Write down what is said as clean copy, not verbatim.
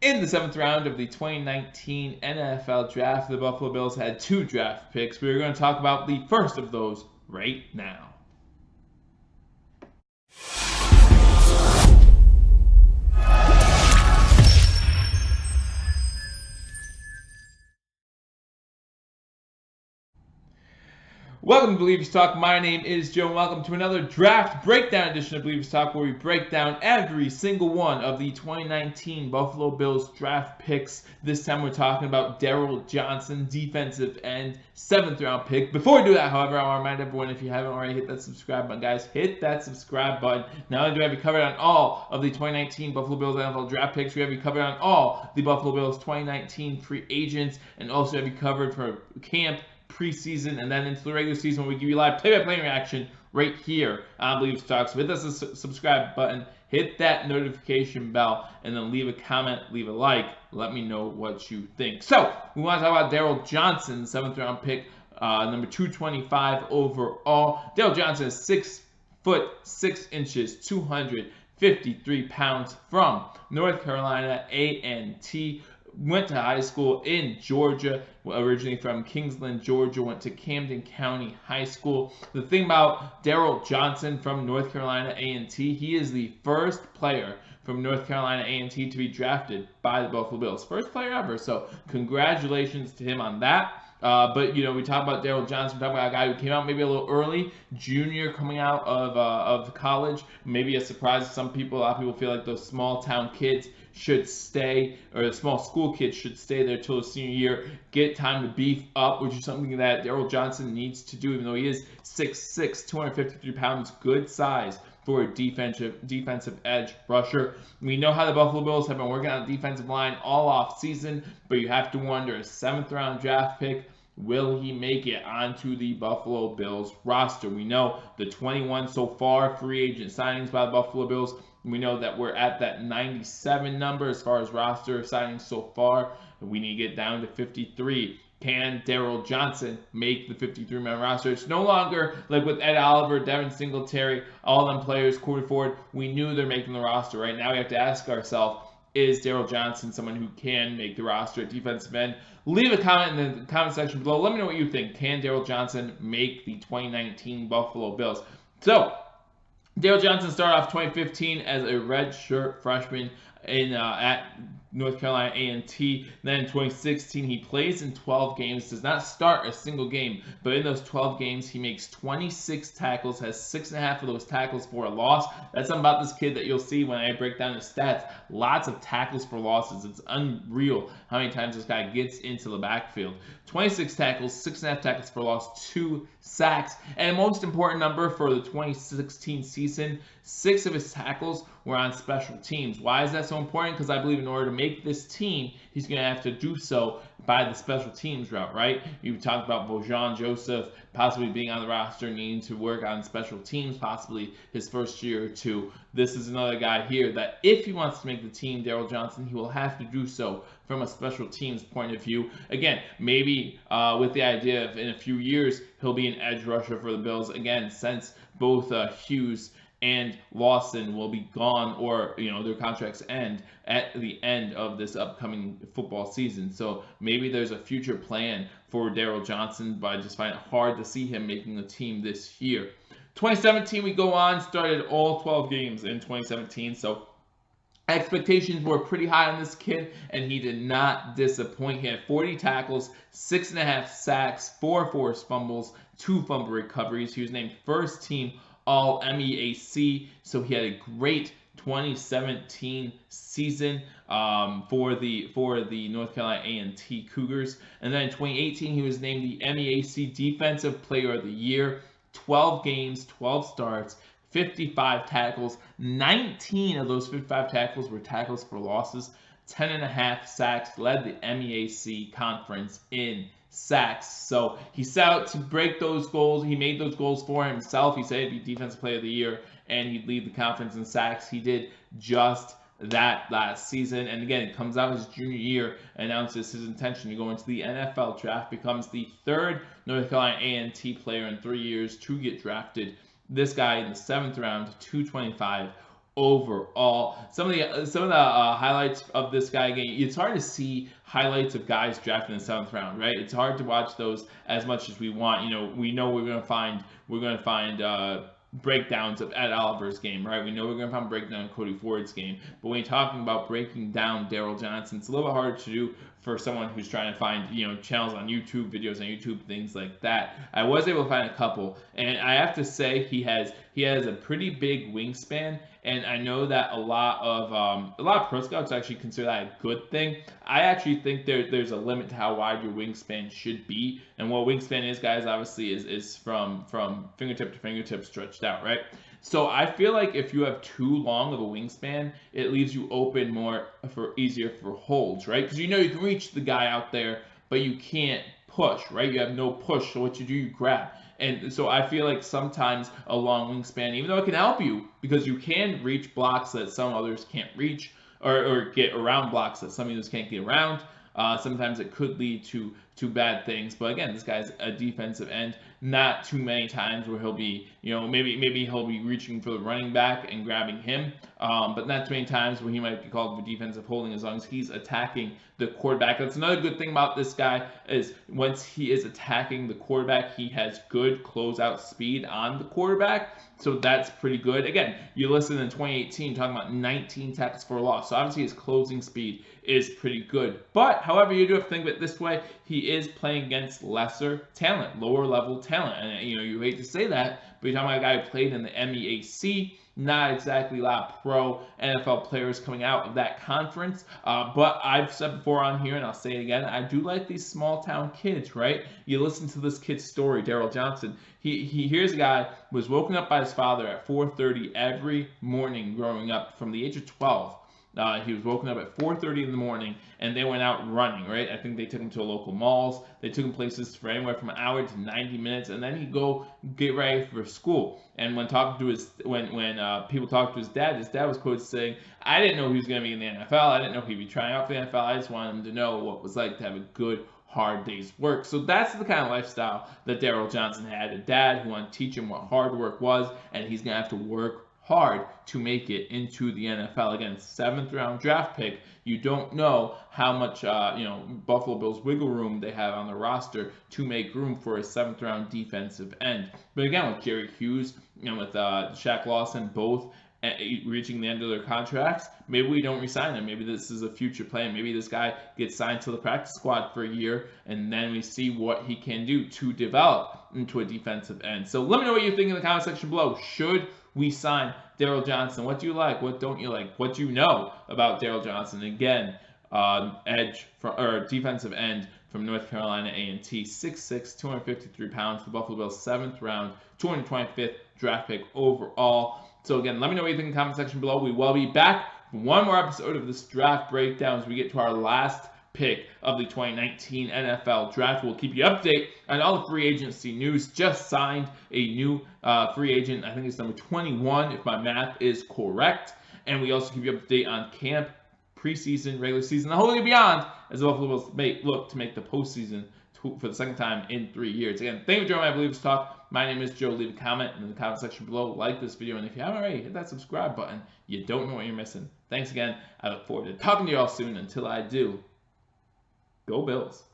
In the 7th round of the 2019 NFL Draft, the Buffalo Bills had 2 draft picks. We're going to talk about the first of those right now. Welcome to Believers Talk. My name is Joe, and welcome to another draft breakdown edition of Believers Talk, where we break down every single one of the 2019 Buffalo Bills draft picks. This time we're talking about Darryl Johnson, defensive end, 7th round pick. Before we do that, however, I want to remind everyone, if you haven't already, hit that subscribe button, guys. Hit that subscribe button. Not only do we have you covered on all of the 2019 Buffalo Bills NFL draft picks, we have you covered on all the Buffalo Bills 2019 free agents, and also have you covered for camp, preseason, and then into the regular season when we give you live play-by-play reaction right here on Believers Talk. So hit that subscribe button, hit that notification bell, and then leave a comment, leave a like. Let me know what you think. So we want to talk about Darryl Johnson, 7th round pick, number 225 overall. Darryl Johnson is 6 foot 6 inches, 253 pounds, from North Carolina A&T. Went to high school in Georgia, originally from Kingsland, Georgia, went to Camden County High School. The thing about Darryl Johnson from North Carolina A&T, he is the first player from North Carolina A&T to be drafted by the Buffalo Bills. First player ever, so congratulations to him on that. But, you know, we talk about Darryl Johnson, we talk about a guy who came out maybe a little early, junior coming out of college. Maybe a surprise to some people. A lot of people feel like those small town kids should stay, or the small school kids should stay there till his senior year, get time to beef up, which is something that Darryl Johnson needs to do, even though he is 6'6", 253 pounds, good size for a defensive edge rusher. We know how the Buffalo Bills have been working on the defensive line all off season, but you have to wonder, a 7th round draft pick, will he make it onto the Buffalo Bills roster? We know the 21 so far free agent signings by the Buffalo Bills. We know that we're at that 97 number as far as roster signings so far. We need to get down to 53. Can Darryl Johnson make the 53-man roster? It's no longer like with Ed Oliver, Devin Singletary, all them players, quarter forward. We knew they're making the roster. Right now we have to ask ourselves, is Darryl Johnson someone who can make the roster at defensive end? Leave a comment in the comment section below. Let me know what you think. Can Darryl Johnson make the 2019 Buffalo Bills? So, Darryl Johnson started off 2015 as a redshirt freshman at North Carolina A&T. Then in 2016, he plays in 12 games, does not start a single game, but in those 12 games, he makes 26 tackles, has 6.5 of those tackles for a loss. That's something about this kid that you'll see when I break down his stats. Lots of tackles for losses. It's unreal how many times this guy gets into the backfield. 26 tackles, 6.5 tackles for loss, 2 sacks, and most important number for the 2016 season, 6 of his tackles were on special teams. Why is that so important? Because I believe in order to make this team, he's going to have to do so by the special teams route, right? You talked about Bojan Joseph possibly being on the roster, needing to work on special teams, possibly his first year or two. This is another guy here that if he wants to make the team, Darryl Johnson, he will have to do so from a special teams point of view. Again, maybe with the idea of in a few years, he'll be an edge rusher for the Bills. Again, since both Hughes and Lawson will be gone, or their contracts end at the end of this upcoming football season. So maybe there's a future plan for Darryl Johnson, but I just find it hard to see him making the team this year. 2017, we go on, started all 12 games in 2017, so expectations were pretty high on this kid, and he did not disappoint. He had 40 tackles, 6.5 sacks, 4 forced fumbles, 2 fumble recoveries. He was named first team All MEAC, so he had a great 2017 season for the North Carolina A&T Cougars. And then in 2018, he was named the MEAC Defensive Player of the Year. 12 games, 12 starts, 55 tackles. 19 of those 55 tackles were tackles for losses. 10.5 sacks, led the MEAC conference in sacks. So he set out to break those goals. He made those goals for himself. He said he'd be Defensive Player of the Year and he'd lead the conference in sacks. He did just that last season. And again, it comes out his junior year, announces his intention to go into the NFL draft, becomes the 3rd North Carolina A&T player in 3 years to get drafted. This guy in the 7th round, 225 overall. Some of the highlights of this guy, again, it's hard to see highlights of guys drafted in the 7th round, right? It's hard to watch those as much as we want. We know we're gonna find breakdowns of Ed Oliver's game, right? We know we're going to find breakdown of Cody Ford's game, but when you're talking about breaking down Darryl Johnson, it's a little bit harder to do for someone who's trying to find, channels on YouTube, videos on YouTube, things like that. I was able to find a couple, and I have to say he has a pretty big wingspan, and I know that a lot of pro scouts actually consider that a good thing. I actually think there's a limit to how wide your wingspan should be, and what wingspan is, guys, obviously is from fingertip to fingertip stretched out, right? So I feel like if you have too long of a wingspan, it leaves you open easier for holds, right? Because you can reach the guy out there, but you can't push, right? You have no push, so what you do, you grab. And so I feel like sometimes a long wingspan, even though it can help you, because you can reach blocks that some others can't reach, or get around blocks that some others can't get around, sometimes it could lead to bad things. But again, this guy's a defensive end. Not too many times where he'll be, maybe he'll be reaching for the running back and grabbing him, but not too many times where he might be called for defensive holding as long as he's attacking the quarterback. That's another good thing about this guy, is once he is attacking the quarterback, he has good closeout speed on the quarterback, so that's pretty good. Again, you listen in 2018 talking about 19 tackles for a loss, so obviously his closing speed is pretty good. But however, you do have to think of it this way: he is playing against lesser talent, lower level talent, and you hate to say that, but you're talking about a guy who played in the MEAC. Not exactly a lot of pro NFL players coming out of that conference, but I've said before on here, and I'll say it again, I do like these small town kids, right? You listen to this kid's story, Darryl Johnson. Here's a guy who was woken up by his father at 4:30 every morning growing up from the age of 12. He was woken up at 4:30 in the morning, and they went out running, right? I think they took him to local malls. They took him places for anywhere from an hour to 90 minutes, and then he'd go get ready for school. And when talking to people talked to his dad was quoted saying, "I didn't know he was going to be in the NFL. I didn't know he'd be trying out for the NFL. I just wanted him to know what it was like to have a good, hard day's work." So that's the kind of lifestyle that Darryl Johnson had. A dad who wanted to teach him what hard work was, and he's going to have to work hard to make it into the NFL. Again, 7th round draft pick. You don't know how much Buffalo Bills wiggle room they have on the roster to make room for a 7th round defensive end. But again, with Jerry Hughes and with Shaq Lawson both reaching the end of their contracts, maybe we don't resign him. Maybe this is a future plan. Maybe this guy gets signed to the practice squad for a year, and then we see what he can do to develop into a defensive end. So let me know what you think in the comment section below. Should we sign Darryl Johnson? What do you like? What don't you like? What do you know about Darryl Johnson? Again, defensive end from North Carolina A&T, 6'6", 253 pounds. The Buffalo Bills 7th round, 225th draft pick overall. So again, let me know what you think in the comment section below. We will be back for one more episode of this draft breakdown as we get to our last pick of the 2019 NFL Draft. We'll keep you updated on all the free agency news. Just signed a new free agent. I think it's number 21, if my math is correct. And we also keep you updated on camp, preseason, regular season, the whole year beyond, as the Buffalo Bills look to make the postseason for the second time in 3 years. Again, thank you for joining my Believers Talk. My name is Joe. Leave a comment in the comment section below. Like this video, and if you haven't already, hit that subscribe button. You don't know what you're missing. Thanks again. I look forward to talking to you all soon. Until I do, go Bills.